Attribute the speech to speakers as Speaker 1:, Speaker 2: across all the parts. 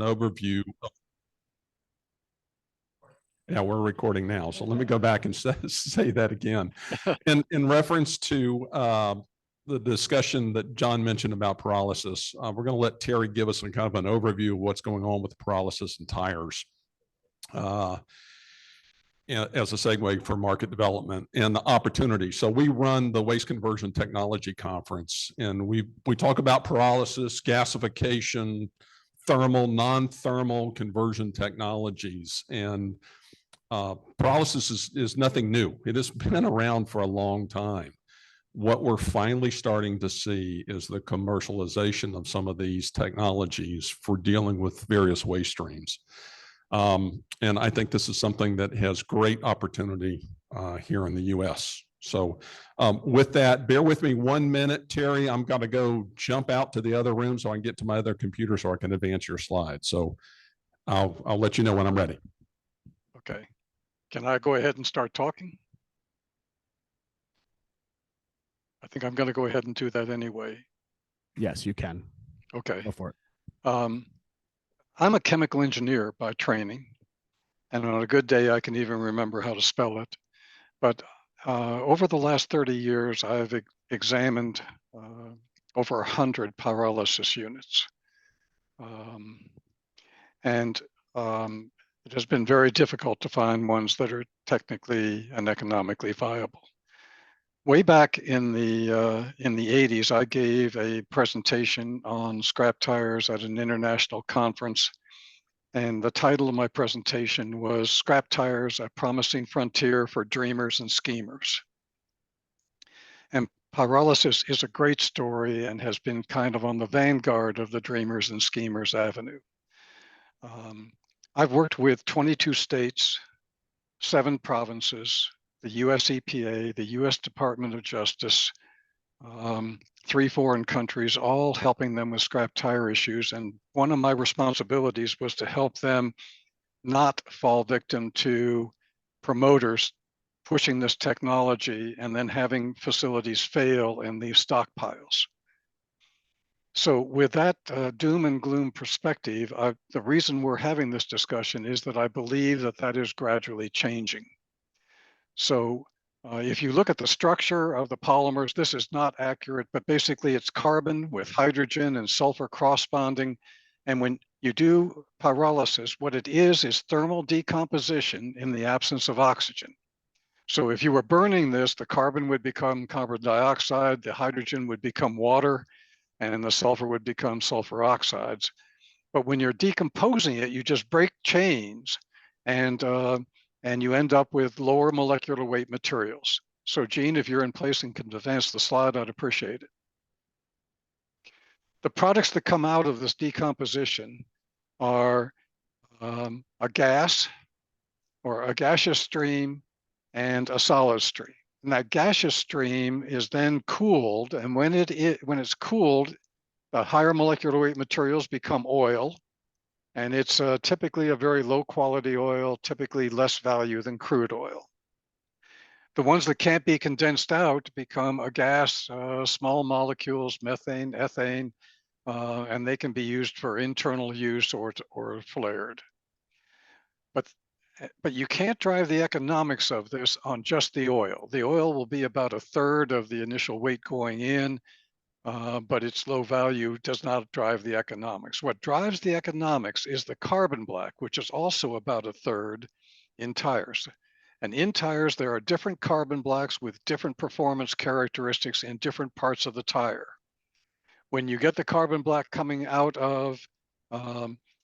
Speaker 1: an overview. Yeah, we're recording now. So let me go back and say that again. In reference to the discussion that John mentioned about pyrolysis, we're going to let Terry give us kind of an overview of what's going on with pyrolysis and tires as a segue for market development and the opportunity. So we run the Waste Conversion Technology Conference, and we talk about pyrolysis, gasification, thermal, non-thermal conversion technologies. And pyrolysis is nothing new. It has been around for a long time. What we're finally starting to see is the commercialization of some of these technologies for dealing with various waste streams. And I think this is something that has great opportunity here in the US. So with that, bear with me 1 minute, Terry. I'm going to go jump out to the other room so I can get to my other computer so I can advance your slides. So I'll let you know when I'm ready.
Speaker 2: Okay. Can I go ahead and start talking? I think I'm going to go ahead and do that anyway.
Speaker 3: Yes, you can.
Speaker 2: Okay.
Speaker 3: Go for it.
Speaker 2: I'm a chemical engineer by training, and on a good day, I can even remember how to spell it. But over the last 30 years, I've examined over 100 pyrolysis units. It has been very difficult to find ones that are technically and economically viable. Way back in the 80s, I gave a presentation on scrap tires at an international conference. And the title of my presentation was Scrap Tires, a Promising Frontier for Dreamers and Schemers. And pyrolysis is a great story and has been kind of on the vanguard of the Dreamers and Schemers avenue. I've worked with 22 states, 7 provinces, the US EPA, the US Department of Justice, 3 foreign countries, all helping them with scrap tire issues. And one of my responsibilities was to help them not fall victim to promoters pushing this technology and then having facilities fail in these stockpiles. So with that doom and gloom perspective, the reason we're having this discussion is that I believe that that is gradually changing. So if you look at the structure of the polymers, this is not accurate, but basically it's carbon with hydrogen and sulfur cross-bonding. And when you do pyrolysis, what it is thermal decomposition in the absence of oxygen. So if you were burning this, the carbon would become carbon dioxide, the hydrogen would become water, and the sulfur would become sulfur oxides. But when you're decomposing it, you just break chains and you end up with lower molecular weight materials. So Gene, if you're in place and can advance the slide, I'd appreciate it. The products that come out of this decomposition are a gas or a gaseous stream and a solid stream. And that gaseous stream is then cooled, and when it's cooled, the higher molecular weight materials become oil, and it's typically a very low quality oil, typically less value than crude oil. The ones that can't be condensed out become a gas, small molecules, methane, ethane, and they can be used for internal use or flared. But you can't drive the economics of this on just the oil. The oil will be about 1/3 of the initial weight going in, but its low value does not drive the economics. What drives the economics is the carbon black, which is also about 1/3 in tires. And in tires, there are different carbon blacks with different performance characteristics in different parts of the tire. When you get the carbon black coming out of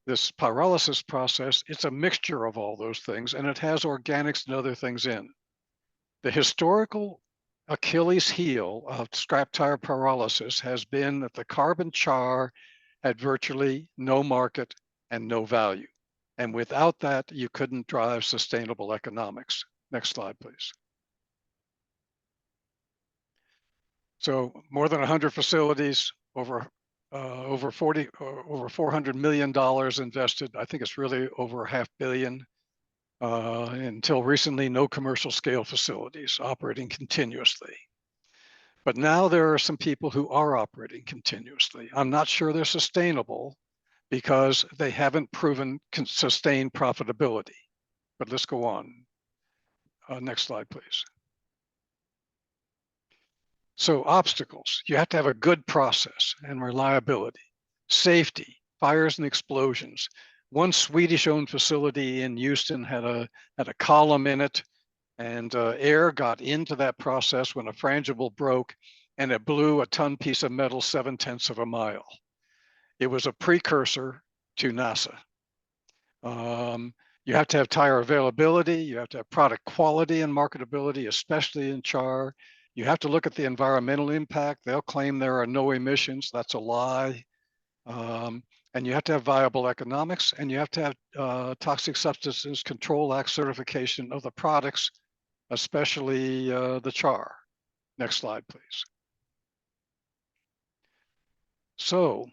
Speaker 2: this pyrolysis process, it's a mixture of all those things, and it has organics and other things in. The historical Achilles heel of scrap tire pyrolysis has been that the carbon char had virtually no market and no value. And without that, you couldn't drive sustainable economics. Next slide, please. So more than 100 facilities, over $400 million invested. I think it's really over $500 million. Until recently, no commercial scale facilities operating continuously. But now there are some people who are operating continuously. I'm not sure they're sustainable, because they haven't proven sustained profitability. But let's go on. Next slide, please. So obstacles, you have to have a good process and reliability, safety, fires and explosions. One Swedish-owned facility in Houston had a column in it, and air got into that process when a frangible broke, and it blew a ton piece of metal 7/10 of a mile. It was a precursor to NASA. You have to have tire availability. You have to have product quality and marketability, especially in char. You have to look at the environmental impact. They'll claim there are no emissions. That's a lie. And you have to have viable economics, and you have to have Toxic Substances Control Act certification of the products, especially the char. Next slide, please. So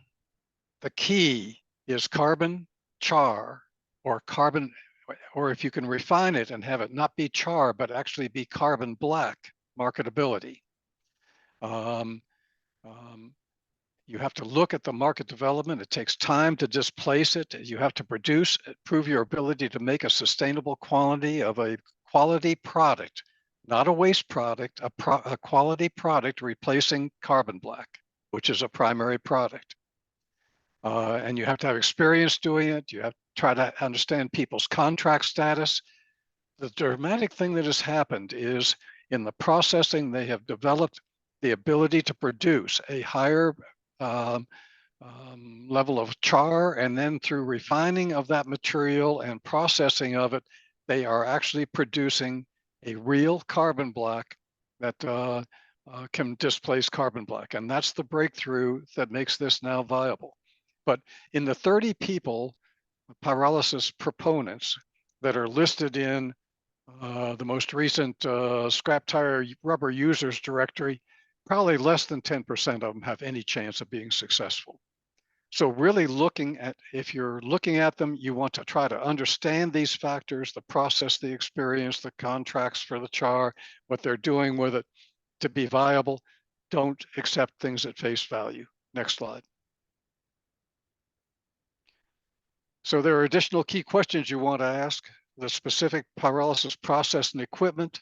Speaker 2: the key is carbon char, or carbon, or if you can refine it and have it not be char, but actually be carbon black marketability. You have to look at the market development. It takes time to displace it. You have to prove your ability to make a sustainable quality of a quality product, not a waste product, a quality product replacing carbon black, which is a primary product. And you have to have experience doing it. You have to try to understand people's contract status. The dramatic thing that has happened is in the processing, they have developed the ability to produce a higher level of char, and then through refining of that material and processing of it, they are actually producing a real carbon black that can displace carbon black. And that's the breakthrough that makes this now viable. But in the 30 people, pyrolysis proponents that are listed in the most recent scrap tire rubber users directory, probably less than 10% of them have any chance of being successful. So really looking at, if you're looking at them, you want to try to understand these factors, the process, the experience, the contracts for the char, what they're doing with it to be viable. Don't accept things at face value. Next slide. So there are additional key questions you want to ask: the specific pyrolysis process and equipment,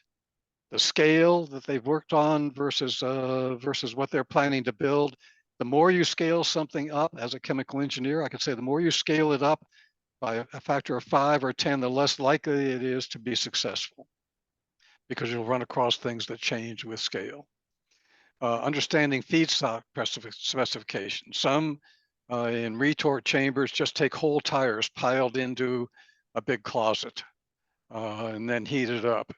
Speaker 2: the scale that they've worked on versus what they're planning to build. The more you scale something up as a chemical engineer, I could say the more you scale it up by a factor of 5 or 10, the less likely it is to be successful, because you'll run across things that change with scale. Understanding feedstock specification. Some in retort chambers just take whole tires piled into a big closet and then heat it up.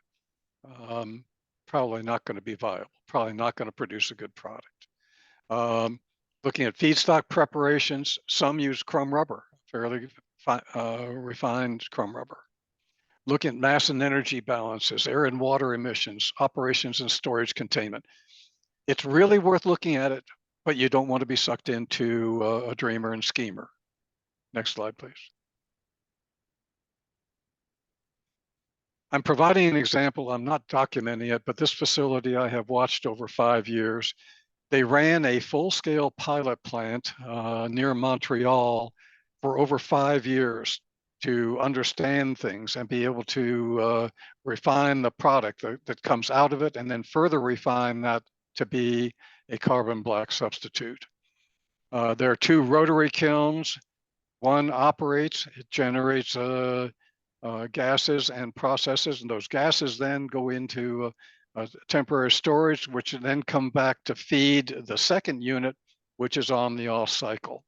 Speaker 2: Probably not going to be viable, probably not going to produce a good product. Looking at feedstock preparations, some use chrome rubber, fairly refined chrome rubber. Looking at mass and energy balances, air and water emissions, operations and storage containment. It's really worth looking at it, but you don't want to be sucked into a dreamer and schemer. Next slide, please. I'm providing an example. I'm not documenting it, but this facility I have watched over 5 years. They ran a full-scale pilot plant near Montreal for over 5 years to understand things and be able to refine the product that comes out of it, and then further refine that to be a carbon black substitute. There are 2 rotary kilns. One operates, it generates gases and processes, and those gases then go into temporary storage, which then come back to feed the second unit, which is on the off cycle.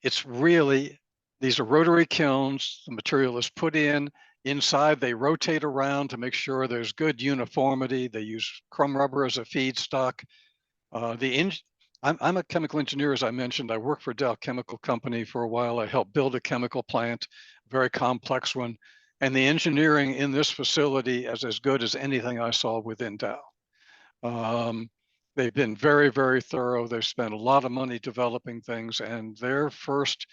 Speaker 2: It's really, these are rotary kilns. The material is put in. Inside, they rotate around to make sure there's good uniformity. They use chrome rubber as a feedstock. I'm a chemical engineer, as I mentioned. I worked for Dow Chemical Company for a while. I helped build a chemical plant, a very complex one. And the engineering in this facility is as good as anything I saw within Dow. They've been very, very thorough. They've spent a lot of money developing things, and their first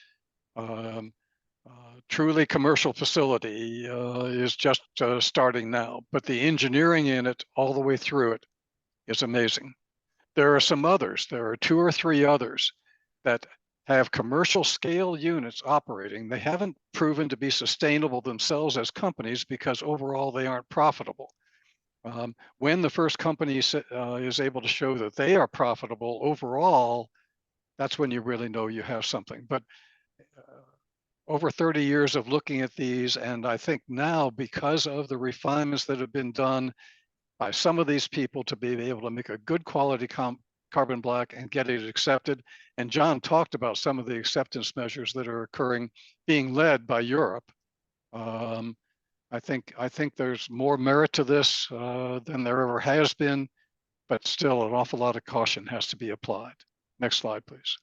Speaker 2: truly commercial facility is just starting now. But the engineering in it, all the way through it, is amazing. There are some others. There are 2 or 3 others that have commercial scale units operating. They haven't proven to be sustainable themselves as companies because overall they aren't profitable. When the first company is able to show that they are profitable overall, that's when you really know you have something. But over 30 years of looking at these, and I think now because of the refinements that have been done by some of these people to be able to make a good quality carbon black and get it accepted. And John talked about some of the acceptance measures that are occurring, being led by Europe. I think there's more merit to this than there ever has been, but still an awful lot of caution has to be applied. Next slide, please.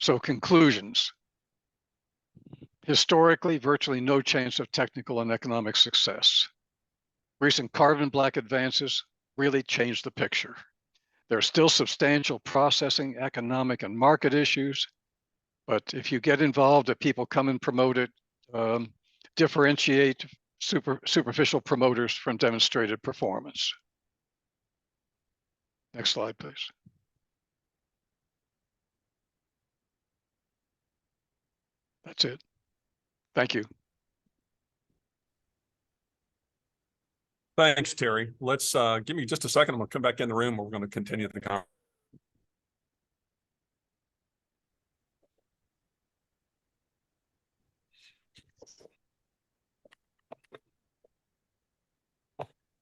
Speaker 2: So conclusions. Historically, virtually no chance of technical and economic success. Recent carbon black advances really changed the picture. There are still substantial processing, economic, and market issues, but if you get involved, if people come and promote it, differentiate superficial promoters from demonstrated performance. Next slide, please. That's it. Thank you.
Speaker 1: Thanks, Terry. Let's give me just a second. I'm going to come back in the room. We're going to continue the conversation.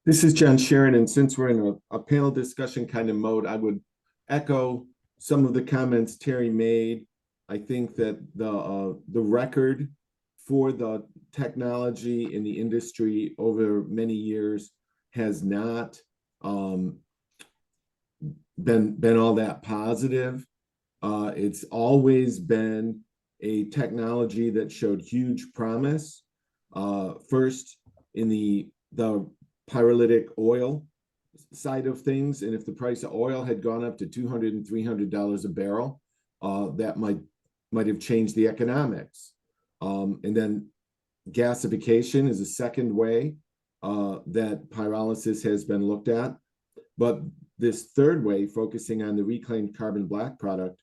Speaker 3: This is John Sheerin, and since we're in a panel discussion kind of mode, I would echo some of the comments Terry made. I think that the record for the technology in the industry over many years has not been all that positive. It's always been a technology that showed huge promise. First in the pyrolytic oil side of things, and if the price of oil had gone up to $200 and $300 a barrel, that might have changed the economics. And then gasification is a second way that pyrolysis has been looked at. But this third way, focusing on the reclaimed carbon black product,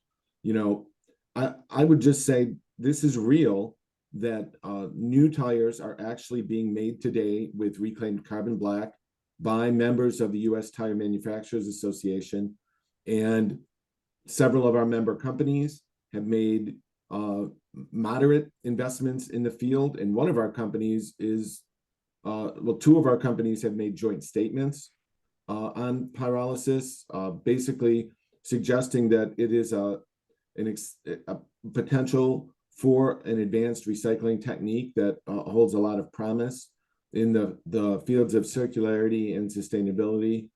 Speaker 3: I would just say this is real, that new tires are actually being made today with reclaimed carbon black by members of the U.S. Tire Manufacturers Association. And several of our member companies have made moderate investments in the field. And one of our companies is, two of our companies have made joint statements on pyrolysis, basically suggesting that it is a potential for an advanced recycling technique that holds a lot of promise in the fields of circularity and sustainability.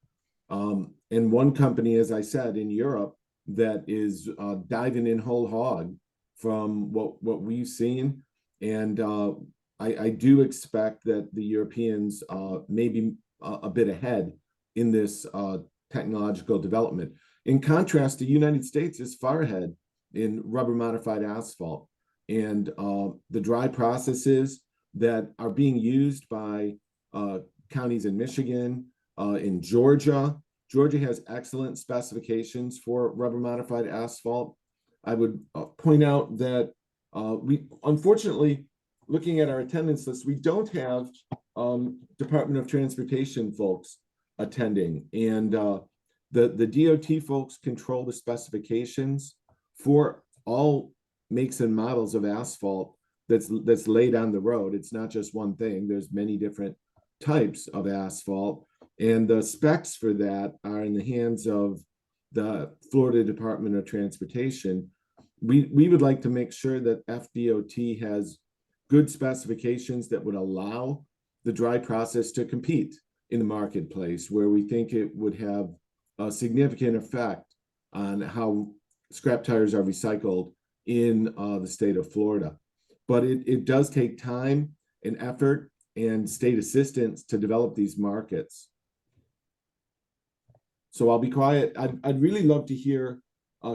Speaker 3: And one company, as I said, in Europe, that is diving in whole hog from what we've seen. And I do expect that the Europeans may be a bit ahead in this technological development. In contrast, the United States is far ahead in rubber modified asphalt. And the dry processes that are being used by counties in Michigan, in Georgia. Georgia has excellent specifications for rubber modified asphalt. I would point out that we, unfortunately, looking at our attendance list, we don't have Department of Transportation folks attending. And the DOT folks control the specifications for all makes and models of asphalt that's laid on the road. It's not just one thing. There's many different types of asphalt, and the specs for that are in the hands of the Florida Department of Transportation. We would like to make sure that FDOT has good specifications that would allow the dry process to compete in the marketplace, where we think it would have a significant effect on how scrap tires are recycled in the state of Florida. But it does take time and effort and state assistance to develop these markets. So I'll be quiet. I'd really love to hear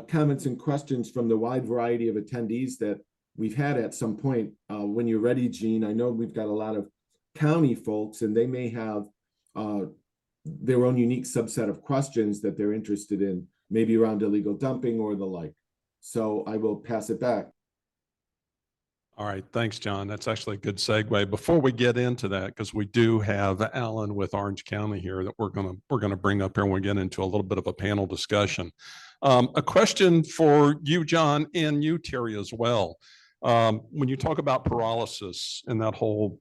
Speaker 3: comments and questions from the wide variety of attendees that we've had at some point. When you're ready, Gene, I know we've got a lot of county folks, and they may have their own unique subset of questions that they're interested in maybe around illegal dumping or the like. So I will pass it back.
Speaker 1: All right, thanks, John. That's actually a good segue. Before we get into that, because we do have Alan with Orange County here that we're gonna bring up here when we get into a little bit of a panel discussion. A question for you, John, and you, Terry, as well. When you talk about pyrolysis and that whole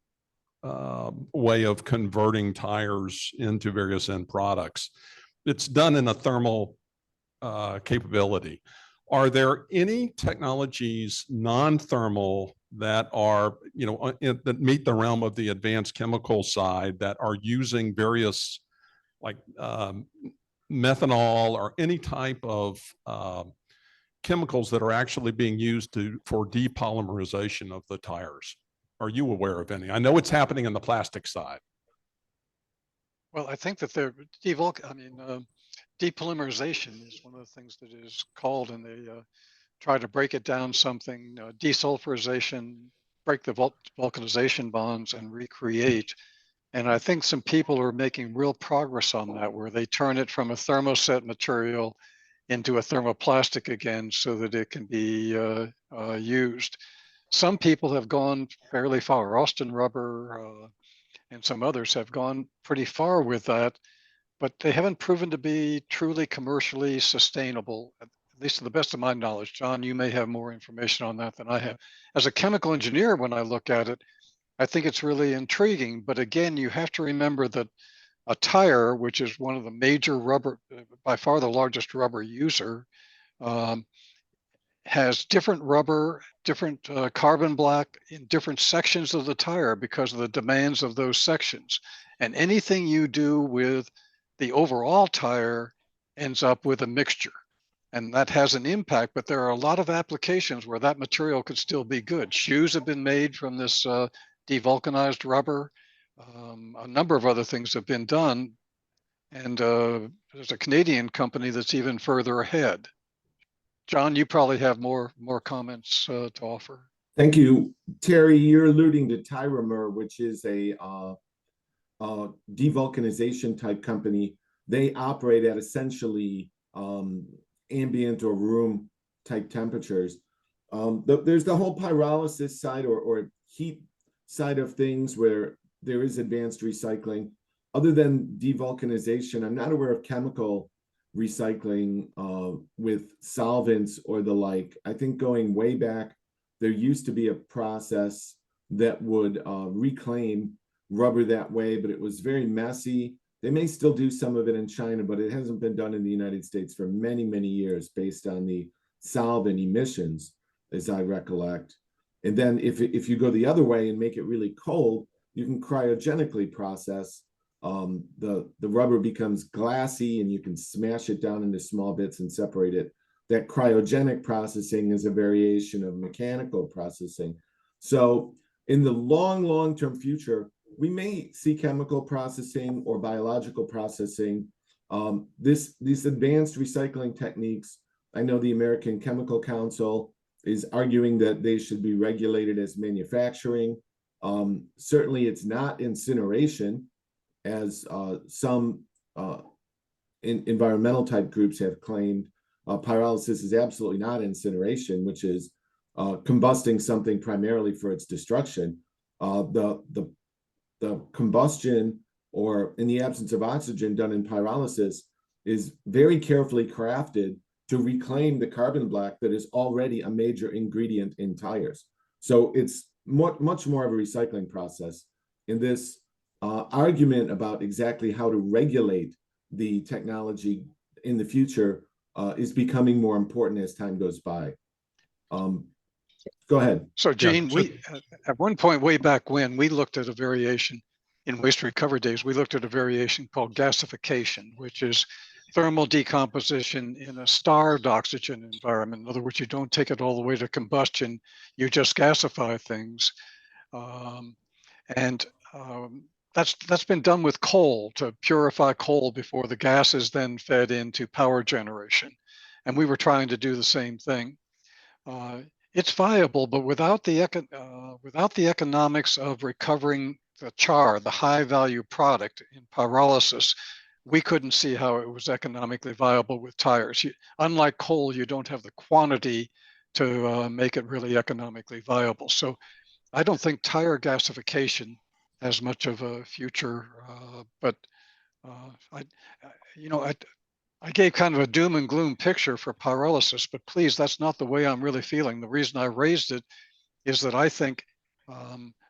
Speaker 1: way of converting tires into various end products, it's done in a thermal capability. Are there any technologies non-thermal that are, that meet the realm of the advanced chemical side that are using various like methanol or any type of chemicals that are actually being used for depolymerization of the tires? Are you aware of any? I know it's happening in the plastic side.
Speaker 2: Well, I think that depolymerization is one of the things that is called, and they try to break it down something, desulfurization, break the vulcanization bonds and recreate. And I think some people are making real progress on that, where they turn it from a thermoset material into a thermoplastic again so that it can be used. Some people have gone fairly far. Austin Rubber and some others have gone pretty far with that, but they haven't proven to be truly commercially sustainable, at least to the best of my knowledge. John, you may have more information on that than I have. As a chemical engineer, when I look at it, I think it's really intriguing. But again, you have to remember that a tire, which is one of the major rubber, by far the largest rubber user, um, has different rubber, different carbon black in different sections of the tire because of the demands of those sections. And anything you do with the overall tire ends up with a mixture. And that has an impact, but there are a lot of applications where that material could still be good. Shoes have been made from this devulcanized rubber. A number of other things have been done. And there's a Canadian company that's even further ahead. John, you probably have more comments to offer.
Speaker 3: Thank you. Terry, you're alluding to Tyramer, which is a devulcanization type company. They operate at essentially ambient or room type temperatures. There's the whole pyrolysis side or heat side of things where there is advanced recycling. Other than devulcanization, I'm not aware of chemical recycling with solvents or the like. I think going way back, there used to be a process that would reclaim rubber that way, but it was very messy. They may still do some of it in China, but it hasn't been done in the United States for many, many years based on the solvent emissions, as I recollect. And then if you go the other way and make it really cold, you can cryogenically process. The rubber becomes glassy and you can smash it down into small bits and separate it. That cryogenic processing is a variation of mechanical processing. So in the long-term future, we may see chemical processing or biological processing. These advanced recycling techniques, I know the American Chemical Council is arguing that they should be regulated as manufacturing. Certainly it's not incineration, as some environmental type groups have claimed. Pyrolysis is absolutely not incineration, which is combusting something primarily for its destruction. The combustion, or in the absence of oxygen done in pyrolysis, is very carefully crafted to reclaim the carbon black that is already a major ingredient in tires. So it's much more of a recycling process. In this argument about exactly how to regulate the technology in the future is becoming more important as time goes by. Go ahead.
Speaker 2: So Gene, we at one point way back when, we looked at a variation in waste recovery days. We looked at a variation called gasification, which is thermal decomposition in a starved oxygen environment. In other words, you don't take it all the way to combustion, you just gasify things. That's been done with coal, to purify coal before the gas is then fed into power generation. And we were trying to do the same thing. It's viable, but without the economics of recovering the char, the high value product in pyrolysis, we couldn't see how it was economically viable with tires. Unlike coal, you don't have the quantity to make it really economically viable. So I don't think tire gasification has much of a future, but I gave kind of a doom and gloom picture for pyrolysis, but please, that's not the way I'm really feeling. The reason I raised it is that I think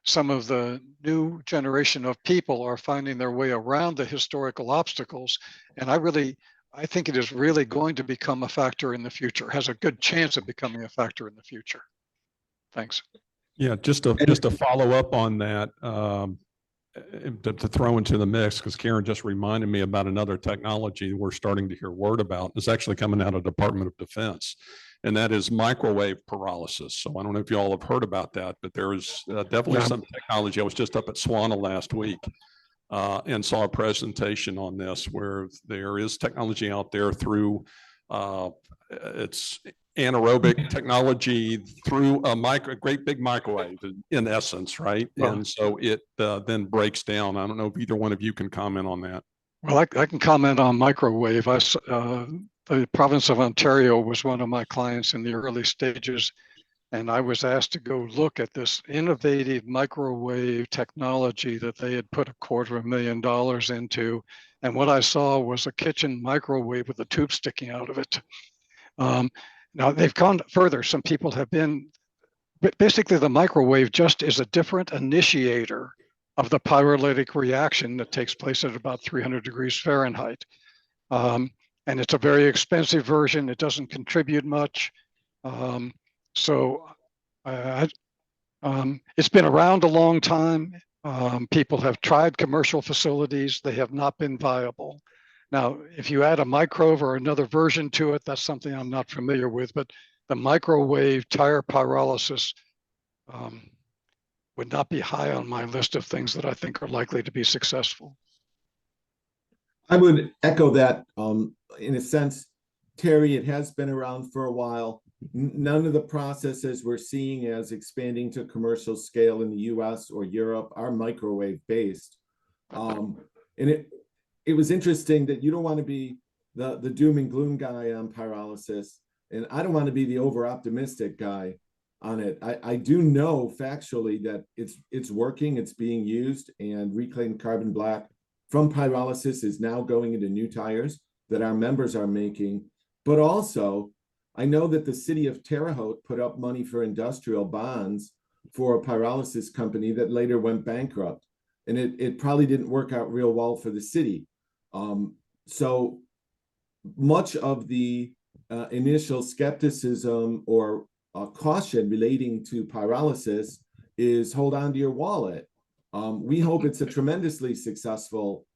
Speaker 2: some of the new generation of people are finding their way around the historical obstacles. And I think it is really going to become a factor in the future, has a good chance of becoming a factor in the future. Thanks.
Speaker 1: Yeah, just to follow up on that, to throw into the mix, because Karen just reminded me about another technology we're starting to hear word about. It's actually coming out of the Department of Defense, and that is microwave pyrolysis. So I don't know if you all have heard about that, but there is definitely some technology. I was just up at SWANA last week and saw a presentation on this where there is technology out there through it's anaerobic technology through a great big microwave in essence, right?
Speaker 2: Well,
Speaker 1: and so it then breaks down. I don't know if either one of you can comment on that.
Speaker 2: Well, I can comment on microwave. The province of Ontario was one of my clients in the early stages, and I was asked to go look at this innovative microwave technology that they had put $250,000 into. And what I saw was a kitchen microwave with a tube sticking out of it. Now they've gone further. Some people have been, but basically the microwave just is a different initiator of the pyrolytic reaction that takes place at about 300 degrees Fahrenheit. And it's a very expensive version. It doesn't contribute much. It's been around a long time. People have tried commercial facilities. They have not been viable. Now, if you add a microwave or another version to it, that's something I'm not familiar with, but the microwave tire pyrolysis would not be high on my list of things that I think are likely to be successful.
Speaker 3: I would echo that in a sense, Terry, it has been around for a while. None of the processes we're seeing as expanding to commercial scale in the US or Europe are microwave based. And it was interesting that you don't want to be the doom and gloom guy on pyrolysis, and I don't want to be the over optimistic guy on it. I do know factually that it's working, it's being used, and reclaimed carbon black from pyrolysis is now going into new tires that our members are making. But also, I know that the city of Terre Haute put up money for industrial bonds for a pyrolysis company that later went bankrupt. And it probably didn't work out real well for the city. So much of the initial skepticism or caution relating to pyrolysis is hold on to your wallet. We hope it's a tremendously successful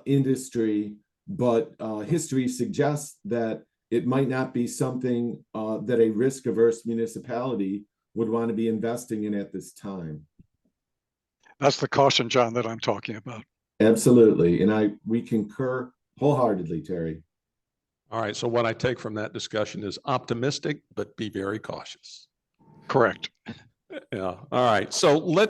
Speaker 3: industry, but history suggests that it might not be something that a risk-averse municipality would want to be investing in at this time.
Speaker 2: That's the caution, John, that I'm talking about.
Speaker 3: Absolutely, and we concur wholeheartedly, Terry.
Speaker 1: All right, so what I take from that discussion is optimistic, but be very cautious.
Speaker 2: Correct.
Speaker 1: Yeah, all right, so let's